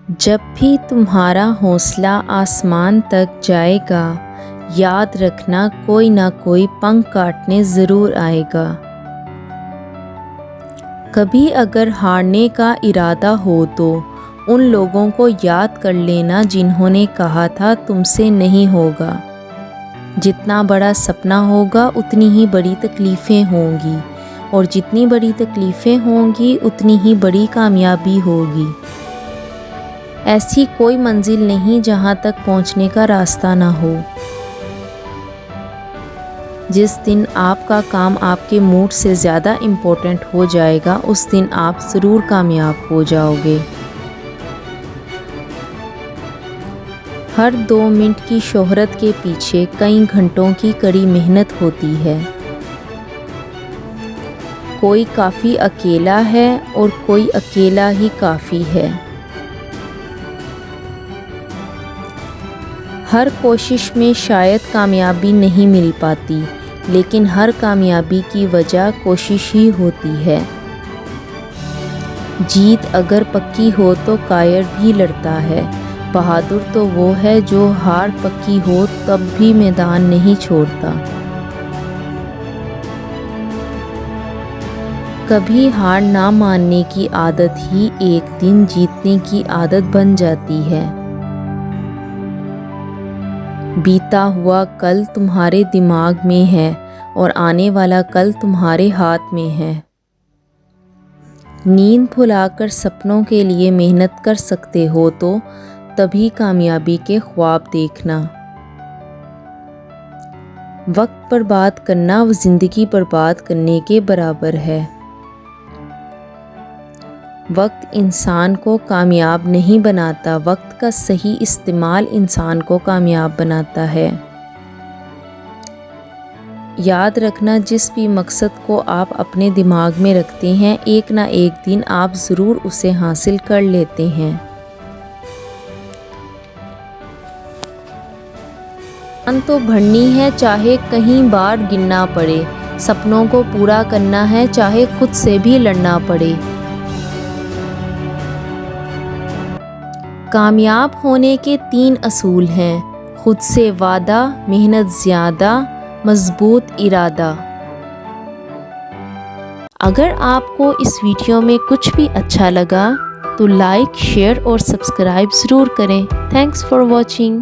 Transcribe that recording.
جب بھی تمہارا حوصلہ آسمان تک جائے گا، یاد رکھنا کوئی نہ کوئی پنکھ کاٹنے ضرور آئے گا۔ کبھی اگر ہارنے کا ارادہ ہو تو ان لوگوں کو یاد کر لینا جنہوں نے کہا تھا تم سے نہیں ہوگا۔ جتنا بڑا سپنا ہوگا اتنی ہی بڑی تکلیفیں ہوں گی، اور جتنی بڑی تکلیفیں ہوں گی اتنی ہی بڑی کامیابی ہوگی۔ ایسی کوئی منزل نہیں جہاں تک پہنچنے کا راستہ نہ ہو۔ جس دن آپ کا کام آپ کے موڈ سے زیادہ امپورٹنٹ ہو جائے گا، اس دن آپ ضرور کامیاب ہو جاؤ گے۔ ہر 2 منٹ کی شہرت کے پیچھے کئی گھنٹوں کی کڑی محنت ہوتی ہے۔ کوئی کافی اکیلا ہے اور کوئی اکیلا ہی کافی ہے۔ ہر کوشش میں شاید کامیابی نہیں مل پاتی، لیکن ہر کامیابی کی وجہ کوشش ہی ہوتی ہے۔ جیت اگر پکی ہو تو کائر بھی لڑتا ہے۔ بہادر تو وہ ہے جو ہار پکی ہو تب بھی میدان نہیں چھوڑتا۔ کبھی ہار نہ ماننے کی عادت ہی ایک دن جیتنے کی عادت بن جاتی ہے۔ بیتا ہوا کل تمہارے دماغ میں ہے اور آنے والا کل تمہارے ہاتھ میں ہے۔ نیند بھلا کر سپنوں کے لیے محنت کر سکتے ہو تو تبھی کامیابی کے خواب دیکھنا۔ وقت برباد کرنا زندگی برباد کرنے کے برابر ہے۔ وقت انسان کو کامیاب نہیں بناتا، وقت کا صحیح استعمال انسان کو کامیاب بناتا ہے۔ یاد رکھنا جس بھی مقصد کو آپ اپنے دماغ میں رکھتے ہیں، ایک نہ ایک دن آپ ضرور اسے حاصل کر لیتے ہیں۔ ان تو بڑھنی ہے چاہے کہیں بار گرنا پڑے، سپنوں کو پورا کرنا ہے چاہے خود سے بھی لڑنا پڑے۔ کامیاب ہونے کے 3 اصول ہیں: خود سے وعدہ، محنت زیادہ، مضبوط ارادہ۔ اگر آپ کو اس ویڈیو میں کچھ بھی اچھا لگا تو لائک، شیئر اور سبسکرائب ضرور کریں۔ Thanks for watching.